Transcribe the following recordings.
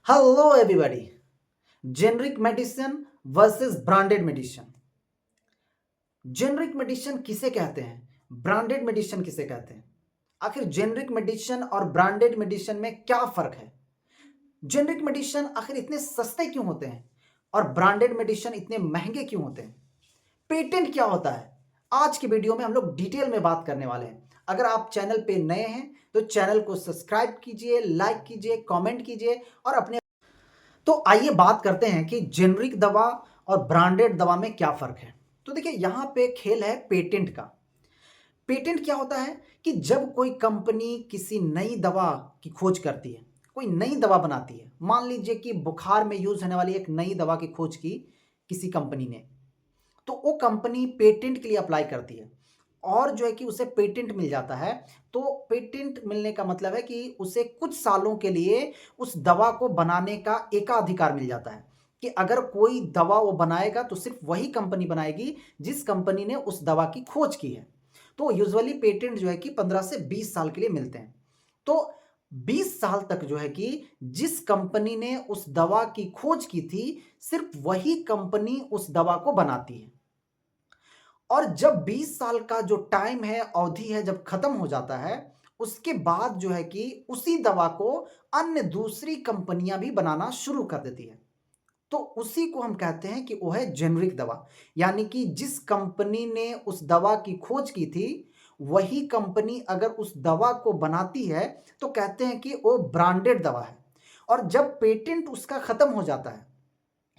Hello everybody. Generic medicine versus branded medicine. Generic medicine किसे कहते हैं, ब्रांडेड मेडिसिन किसे कहते हैं? आखिर जेनरिक मेडिसिन और ब्रांडेड मेडिसिन में क्या फर्क है? जेनरिक मेडिसिन आखिर इतने सस्ते क्यों होते हैं और ब्रांडेड मेडिसिन इतने महंगे क्यों होते हैं? पेटेंट क्या होता है? आज की वीडियो में हम लोग डिटेल में बात करने वाले हैं। अगर आप चैनल पे नए हैं तो चैनल को सब्सक्राइब कीजिए, लाइक कीजिए, कमेंट कीजिए और अपने तो आइए बात करते हैं कि जेनरिक दवा और ब्रांडेड दवा में क्या फ़र्क है। तो देखिए यहाँ पे खेल है पेटेंट का। पेटेंट क्या होता है कि जब कोई कंपनी किसी नई दवा की खोज करती है, कोई नई दवा बनाती है, मान लीजिए कि बुखार में यूज़ होने वाली एक नई दवा की खोज की किसी कंपनी ने, तो वो कंपनी पेटेंट के लिए अप्लाई करती है और जो है कि उसे पेटेंट मिल जाता है। तो पेटेंट मिलने का मतलब है कि उसे कुछ सालों के लिए उस दवा को बनाने का एकाधिकार मिल जाता है कि अगर कोई दवा वो बनाएगा तो सिर्फ वही कंपनी बनाएगी जिस कंपनी ने उस दवा की खोज की है। तो यूजुअली पेटेंट जो है कि 15 से 20 साल के लिए मिलते हैं। तो 20 साल तक जो है कि जिस कंपनी ने उस दवा की खोज की थी, सिर्फ वही कंपनी उस दवा को बनाती है। और जब 20 साल का जो टाइम है, अवधि है, जब खत्म हो जाता है, उसके बाद जो है कि उसी दवा को अन्य दूसरी कंपनियां भी बनाना शुरू कर देती है। तो उसी को हम कहते हैं कि वो है जेनरिक दवा। यानी कि जिस कंपनी ने उस दवा की खोज की थी, वही कंपनी अगर उस दवा को बनाती है, तो कहते हैं कि वो ब्रांडेड दवा है। और जब पेटेंट उसका खत्म हो जाता है,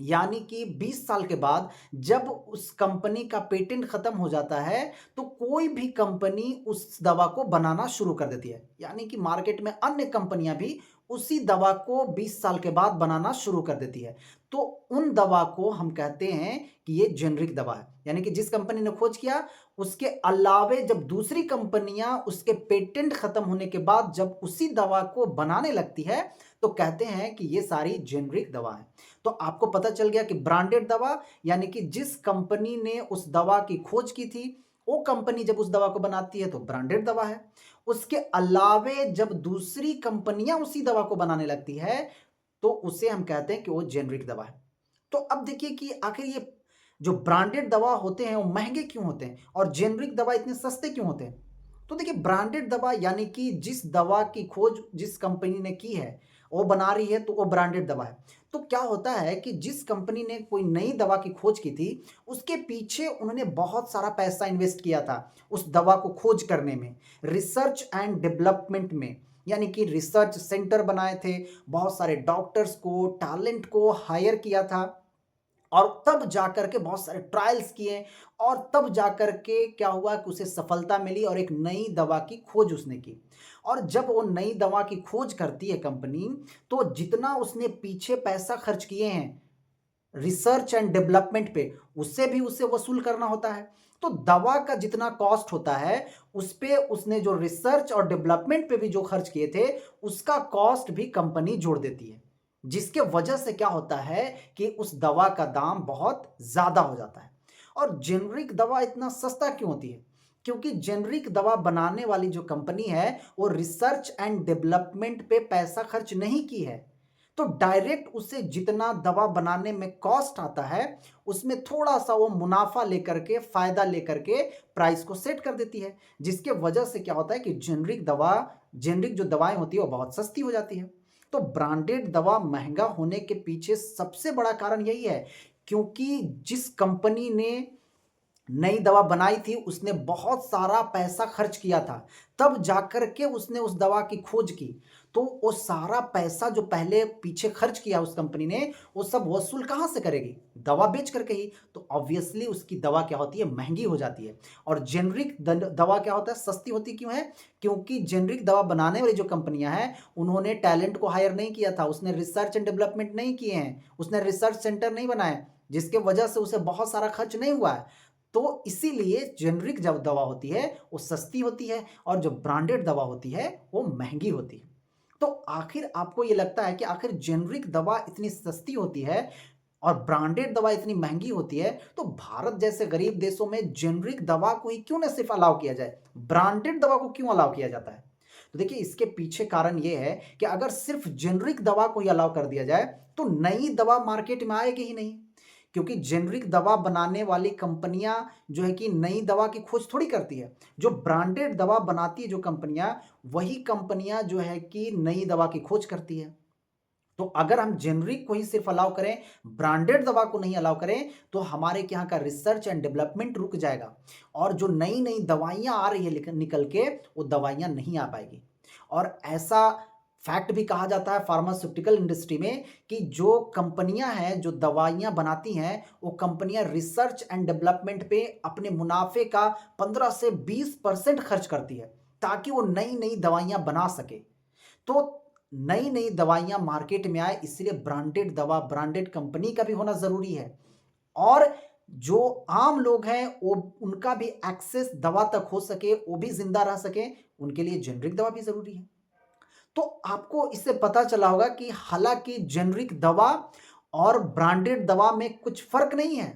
यानी कि 20 साल के बाद जब उस कंपनी का पेटेंट खत्म हो जाता है, तो कोई भी कंपनी उस दवा को बनाना शुरू कर देती है। यानी कि मार्केट में अन्य कंपनियां भी उसी दवा को 20 साल के बाद बनाना शुरू कर देती है। तो उन दवा को हम कहते हैं कि ये जेनरिक दवा है। यानी कि जिस कंपनी ने खोज किया, उसके अलावे जब दूसरी कंपनियां उसके पेटेंट खत्म होने के बाद जब उसी दवा को बनाने लगती है, तो कहते हैं कि ये सारी जेनरिक दवा है। तो आपको पता चल गया कि ब्रांडेड दवा यानी कि जिस कंपनी ने उस दवा की खोज की थी, वो कंपनी जब उस दवा को बनाती है तो ब्रांडेड दवा है। उसके अलावे जब दूसरी कंपनियां उसी दवा को बनाने लगती है, तो उसे हम कहते हैं कि वो जेनरिक दवा है। तो अब देखिए कि आखिर ये जो ब्रांडेड दवा होते हैं वो महंगे क्यों होते हैं और जेनरिक दवा इतने सस्ते क्यों होते हैं? तो देखिए ब्रांडेड दवा यानी कि जिस दवा की खोज जिस कंपनी ने की है, वो बना रही है तो वो ब्रांडेड दवा है। तो क्या होता है कि जिस कंपनी ने कोई नई दवा की खोज की थी, उसके पीछे उन्होंने बहुत सारा पैसा इन्वेस्ट किया था उस दवा को खोज करने में, रिसर्च एंड डेवलपमेंट में। यानी कि रिसर्च सेंटर बनाए थे, बहुत सारे डॉक्टर्स को, टैलेंट को हायर किया था और तब जाकर के बहुत सारे ट्रायल्स किए और तब जाकर के क्या हुआ कि उसे सफलता मिली और एक नई दवा की खोज उसने की। और जब वो नई दवा की खोज करती है कंपनी, तो जितना उसने पीछे पैसा खर्च किए हैं रिसर्च एंड डेवलपमेंट पे, उससे भी उसे वसूल करना होता है। तो दवा का जितना कॉस्ट होता है, उस पे उसने जो रिसर्च और डेवलपमेंट पे भी जो खर्च किए थे, उसका कॉस्ट भी कंपनी जोड़ देती है। जिसके वजह से क्या होता है कि उस दवा का दाम बहुत ज़्यादा हो जाता है। और जेनरिक दवा इतना सस्ता क्यों होती है? क्योंकि जेनरिक दवा बनाने वाली जो कंपनी है, वो रिसर्च एंड डेवलपमेंट पे पैसा खर्च नहीं की है। तो डायरेक्ट उसे जितना दवा बनाने में कॉस्ट आता है, उसमें थोड़ा-सा वो मुनाफ़ा लेकर के, फ़ायदा लेकर के प्राइस को सेट कर देती है। जिसके वजह से क्या होता है कि जेनरिक जो दवाएँ होती हैं, वो बहुत सस्ती हो जाती हैं। तो ब्रांडेड दवा महँगा होने के पीछे सबसे बड़ा कारण यही है, क्योंकि जिस कंपनी ने नई दवा बनाई थी, उसने बहुत सारा पैसा खर्च किया था, तब जाकर के उसने उस दवा की खोज की। तो वो सारा पैसा जो पहले पीछे खर्च किया उस कंपनी ने, वो सब वसूल कहाँ से करेगी? दवा बेच कर के ही। तो ऑब्वियसली उसकी दवा क्या होती है? महँगी हो जाती है। और जेनरिक दवा क्या होता है? सस्ती होती क्यों है? क्योंकि जेनरिक दवा बनाने वाली जो कंपनियाँ हैं, उन्होंने टैलेंट को हायर नहीं किया था, उसने रिसर्च एंड डेवलपमेंट नहीं किए हैं, उसने रिसर्च सेंटर नहीं बनाए, जिसके वजह से उसे बहुत सारा खर्च नहीं हुआ है। तो इसीलिए जेनरिक जब दवा होती है वो सस्ती होती है और जो ब्रांडेड दवा होती है वो महंगी होती है। तो आखिर आपको ये लगता है कि आखिर जेनरिक दवा इतनी सस्ती होती है और ब्रांडेड दवा इतनी महंगी होती है, तो भारत जैसे गरीब देशों में जेनरिक दवा को ही क्यों ना सिर्फ अलाउ किया जाए, ब्रांडेड दवा को क्यों अलाउ किया जाता है? तो देखिए इसके पीछे कारण ये है कि अगर सिर्फ जेनरिक दवा को ही अलाउ कर दिया जाए तो नई दवा मार्केट में आएगी ही नहीं, क्योंकि जेनरिक दवा बनाने वाली कंपनियां जो है कि नई दवा की खोज थोड़ी करती है। जो ब्रांडेड दवा बनाती है जो कंपनियां, वही कंपनियां जो है कि नई दवा की खोज करती है। तो अगर हम जेनरिक को ही सिर्फ अलाउ करें, ब्रांडेड दवा को नहीं अलाउ करें, तो हमारे यहाँ का रिसर्च एंड डेवलपमेंट रुक जाएगा और जो नई नई दवाइयाँ आ रही है निकल के, वो दवाइयाँ नहीं आ पाएगी। और ऐसा फैक्ट भी कहा जाता है फार्मास्यूटिकल इंडस्ट्री में कि जो कंपनियां हैं जो दवाइयां बनाती हैं, वो कंपनियां रिसर्च एंड डेवलपमेंट पे अपने मुनाफे का 15 से 20% खर्च करती है ताकि वो नई नई दवाइयां बना सके। तो नई नई दवाइयां मार्केट में आए, इसलिए ब्रांडेड दवा, ब्रांडेड कंपनी का भी होना जरूरी है। और जो आम लोग हैं वो उनका भी एक्सेस दवा तक हो सके, वो भी जिंदा रह सके, उनके लिए जेनरिक दवा भी जरूरी है। तो आपको इससे पता चला होगा कि हालांकि जेनरिक दवा और ब्रांडेड दवा में कुछ फर्क नहीं है,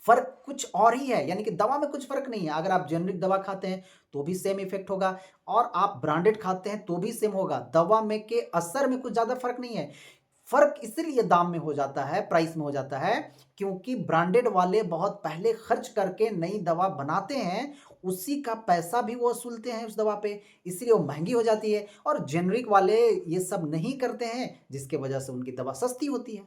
फर्क कुछ और ही है। यानी कि दवा में कुछ फर्क नहीं है। अगर आप जेनरिक दवा खाते हैं तो भी सेम इफेक्ट होगा और आप ब्रांडेड खाते हैं तो भी सेम होगा। दवा में के असर में कुछ ज्यादा फर्क नहीं है। फर्क इसलिए दाम में हो जाता है, प्राइस में हो जाता है, क्योंकि ब्रांडेड वाले बहुत पहले खर्च करके नई दवा बनाते हैं, उसी का पैसा भी वो वसूलते हैं उस दवा पे, इसलिए वो महंगी हो जाती है। और जेनरिक वाले ये सब नहीं करते हैं, जिसके वजह से उनकी दवा सस्ती होती है।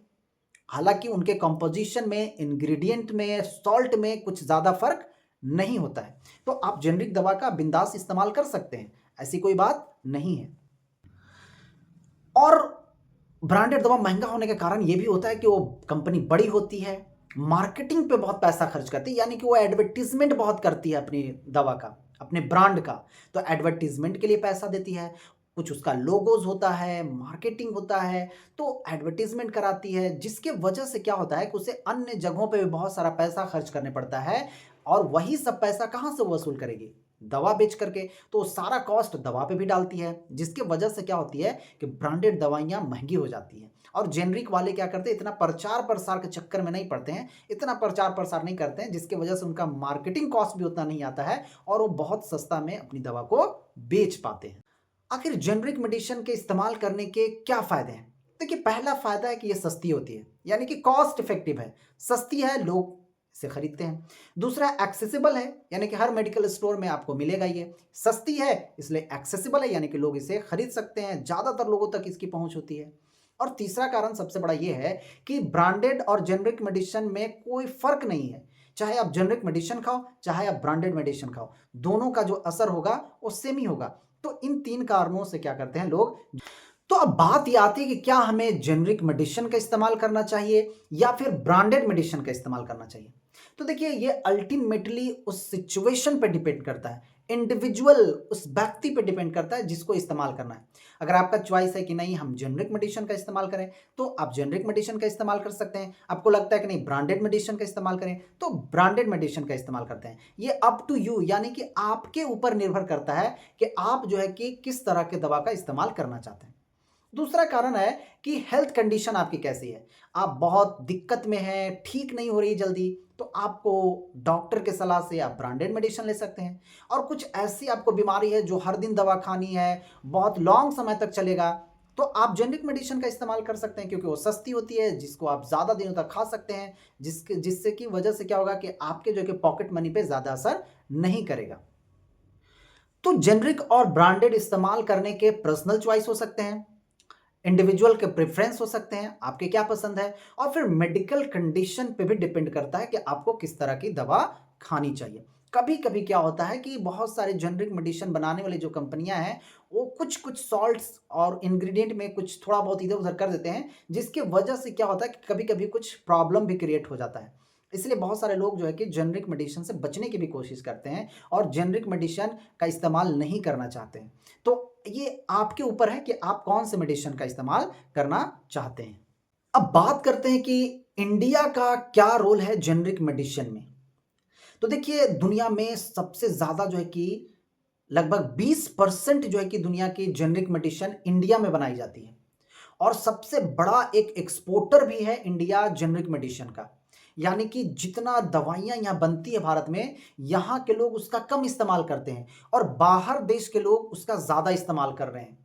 हालांकि उनके कंपोजिशन में, इंग्रेडिएंट में, सॉल्ट में कुछ ज़्यादा फर्क नहीं होता है। तो आप जेनरिक दवा का बिंदास इस्तेमाल कर सकते हैं, ऐसी कोई बात नहीं है। और ब्रांडेड दवा महंगा होने का कारण ये भी होता है कि वो कंपनी बड़ी होती है, मार्केटिंग पे बहुत पैसा खर्च करती है, यानी कि वो एडवर्टीजमेंट बहुत करती है अपनी दवा का, अपने ब्रांड का। तो एडवर्टीजमेंट के लिए पैसा देती है, कुछ उसका लोगोज होता है, मार्केटिंग होता है, तो एडवर्टीजमेंट कराती है, जिसके वजह से क्या होता है कि उसे अन्य जगहों पे भी बहुत सारा पैसा खर्च करने पड़ता है। और वही सब पैसा कहाँ से वसूल करेगी? दवा बेच करके। तो सारा कॉस्ट दवा पे भी डालती है, जिसके वजह से क्या होती है कि ब्रांडेड दवाइयाँ महंगी हो जाती हैं। और जेनरिक वाले क्या करते हैं, इतना प्रचार प्रसार के चक्कर में नहीं पड़ते हैं, इतना प्रचार प्रसार नहीं करते हैं, जिसके वजह से उनका मार्केटिंग कॉस्ट भी उतना नहीं आता है और वो बहुत सस्ता में अपनी दवा को बेच पाते हैं। आखिर जेनरिक मेडिसिन के इस्तेमाल करने के क्या फायदे हैं? देखिए, पहला फायदा है कि ये सस्ती होती है, यानी कि कॉस्ट इफेक्टिव है, सस्ती है, लोग इसे खरीदते हैं। दूसरा, एक्सेसिबल है, यानी कि हर मेडिकल स्टोर में आपको मिलेगा। ये सस्ती है इसलिए एक्सेसिबल है, यानी कि लोग इसे खरीद सकते हैं, ज़्यादातर लोगों तक इसकी पहुंच होती है। और तीसरा कारण सबसे बड़ा ये है कि ब्रांडेड और जेनरिक मेडिसिन में कोई फर्क नहीं है। चाहे आप जेनरिक मेडिसिन खाओ, चाहे आप ब्रांडेड मेडिसिन खाओ, दोनों का जो असर होगा वो सेम ही होगा। तो इन तीन कारणों से क्या करते हैं लोग। तो अब बात ये आती है कि क्या हमें जेनरिक मेडिसिन का इस्तेमाल करना चाहिए या फिर ब्रांडेड मेडिसिन का इस्तेमाल करना चाहिए? तो देखिए, ये अल्टीमेटली उस सिचुएशन पे डिपेंड करता है, इंडिविजुअल, उस व्यक्ति पे डिपेंड करता है जिसको इस्तेमाल करना है। अगर आपका चॉइस है कि नहीं हम जेनरिक मेडिसिन का इस्तेमाल करें, तो आप जेनरिक मेडिसिन का इस्तेमाल कर सकते हैं। आपको लगता है कि नहीं ब्रांडेड मेडिसिन का इस्तेमाल करें, तो ब्रांडेड मेडिसिन का इस्तेमाल करते हैं। ये अप टू यू, यानी कि आपके ऊपर निर्भर करता है कि आप जो है कि किस तरह के दवा का इस्तेमाल करना चाहते हैं। दूसरा कारण है कि हेल्थ कंडीशन आपकी कैसी है। आप बहुत दिक्कत में हैं, ठीक नहीं हो रही जल्दी, तो आपको डॉक्टर के सलाह से आप ब्रांडेड मेडिसिन ले सकते हैं। और कुछ ऐसी आपको बीमारी है जो हर दिन दवा खानी है, बहुत लॉन्ग समय तक चलेगा, तो आप जेनरिक मेडिसिन का इस्तेमाल कर सकते हैं, क्योंकि वो सस्ती होती है, जिसको आप ज़्यादा दिनों तक खा सकते हैं, जिससे की वजह से क्या होगा कि आपके जो कि पॉकेट मनी पे ज़्यादा असर नहीं करेगा। तो जेनरिक और ब्रांडेड इस्तेमाल करने के पर्सनल चॉइस हो सकते हैं, इंडिविजुअल के प्रेफरेंस हो सकते हैं, आपके क्या पसंद है, और फिर मेडिकल कंडीशन पे भी डिपेंड करता है कि आपको किस तरह की दवा खानी चाहिए। कभी कभी क्या होता है कि बहुत सारे जेनरिक मेडिसिन बनाने वाली जो कंपनियां हैं, वो कुछ कुछ सॉल्ट्स और इंग्रेडिएंट में कुछ थोड़ा बहुत इधर उधर कर देते हैं, जिसके वजह से क्या होता है कि कभी कभी कुछ प्रॉब्लम भी क्रिएट हो जाता है। इसलिए बहुत सारे लोग जो है कि जेनरिक मेडिसिन से बचने की भी कोशिश करते हैं और जेनरिक मेडिसिन का इस्तेमाल नहीं करना चाहते हैं। तो ये आपके ऊपर है कि आप कौन से मेडिसिन का इस्तेमाल करना चाहते हैं। अब बात करते हैं कि इंडिया का क्या रोल है जेनरिक मेडिसिन में। तो देखिए, दुनिया में सबसे ज़्यादा जो है कि लगभग 20% जो है कि दुनिया की जेनरिक मेडिसिन इंडिया में बनाई जाती है और सबसे बड़ा एक एक्सपोर्टर भी है इंडिया जेनरिक मेडिसिन का। यानी कि जितना दवाइयाँ यहाँ बनती है भारत में, यहाँ के लोग उसका कम इस्तेमाल करते हैं और बाहर देश के लोग उसका ज़्यादा इस्तेमाल कर रहे हैं।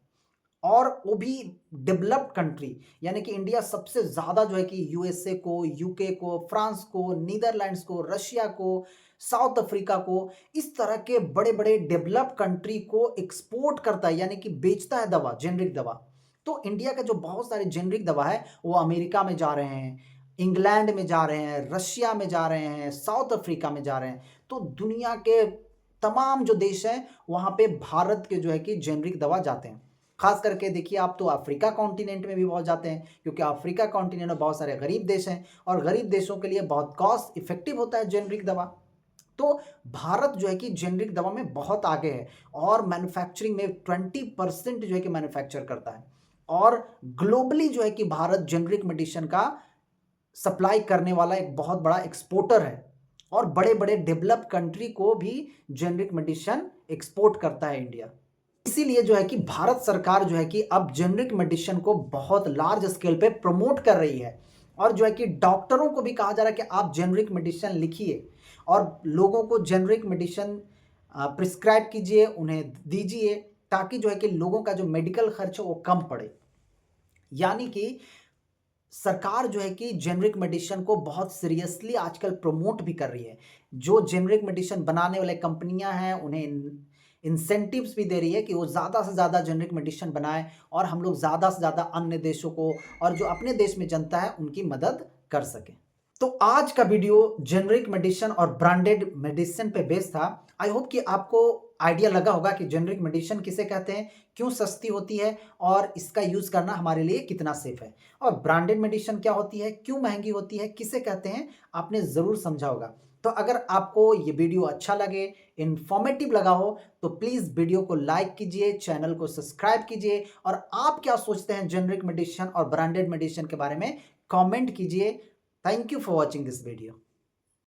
और वो भी डेवलप्ड कंट्री, यानी कि इंडिया सबसे ज़्यादा जो है कि यूएसए को, यूके को, फ्रांस को, नीदरलैंड्स को, रशिया को, साउथ अफ्रीका को, इस तरह के बड़े-बड़े डेवलप्ड कंट्री को एक्सपोर्ट करता है, यानी कि बेचता है दवा, जेनरिक दवा। तो इंडिया का जो बहुत सारे जेनरिक दवा है, वो अमेरिका में जा रहे हैं, इंग्लैंड में जा रहे हैं, रशिया में जा रहे हैं, साउथ अफ्रीका में जा रहे हैं। तो दुनिया के तमाम जो देश हैं, वहाँ पे भारत के जो है कि जेनरिक दवा जाते हैं। खास करके देखिए आप तो अफ्रीका कॉन्टिनेंट में भी बहुत जाते हैं, क्योंकि अफ्रीका कॉन्टिनेंट में बहुत सारे गरीब देश हैं और गरीब देशों के लिए बहुत कॉस्ट इफेक्टिव होता है जेनरिक दवा। तो भारत जो है कि जेनरिक दवा में बहुत आगे है और मैन्युफैक्चरिंग में 20% जो है कि मैन्युफैक्चर करता है और ग्लोबली जो है कि भारत जेनरिक मेडिसिन का सप्लाई करने वाला एक बहुत बड़ा एक्सपोर्टर है और बड़े-बड़े डेवलप्ड कंट्री को भी जेनरिक मेडिसिन एक्सपोर्ट करता है इंडिया। इसीलिए जो है कि भारत सरकार जो है कि अब जेनरिक मेडिसिन को बहुत लार्ज स्केल पे प्रमोट कर रही है और जो है कि डॉक्टरों को भी कहा जा रहा है कि आप जेनरिक मेडिसिन लिखिए और लोगों को जेनरिक मेडिसिन प्रिस्क्राइब कीजिए, उन्हें दीजिए, ताकि जो है कि लोगों का जो मेडिकल खर्च है वो कम पड़े। यानी कि सरकार जो है कि जेनरिक मेडिसिन को बहुत सीरियसली आजकल प्रमोट भी कर रही है। जो जेनरिक मेडिसिन बनाने वाले कंपनियां हैं, उन्हें इंसेंटिव्स भी दे रही है कि वो ज़्यादा से ज़्यादा जेनरिक मेडिसिन बनाएं और हम लोग ज़्यादा से ज़्यादा अन्य देशों को और जो अपने देश में जनता है उनकी मदद कर सकें। तो आज का वीडियो जेनरिक मेडिसिन और ब्रांडेड मेडिसिन पे बेस्ड था। आई होप कि आपको आइडिया लगा होगा कि जेनरिक मेडिसिन किसे कहते हैं, क्यों सस्ती होती है और इसका यूज़ करना हमारे लिए कितना सेफ है, और ब्रांडेड मेडिसिन क्या होती है, क्यों महंगी होती है, किसे कहते हैं, आपने ज़रूर समझा होगा। तो अगर आपको ये वीडियो अच्छा लगे, इन्फॉर्मेटिव लगा हो, तो प्लीज़ वीडियो को लाइक कीजिए, चैनल को सब्सक्राइब कीजिए और आप क्या सोचते हैं जेनरिक मेडिसिन और ब्रांडेड मेडिसिन के बारे में कमेंट कीजिए। Thank you for watching this video.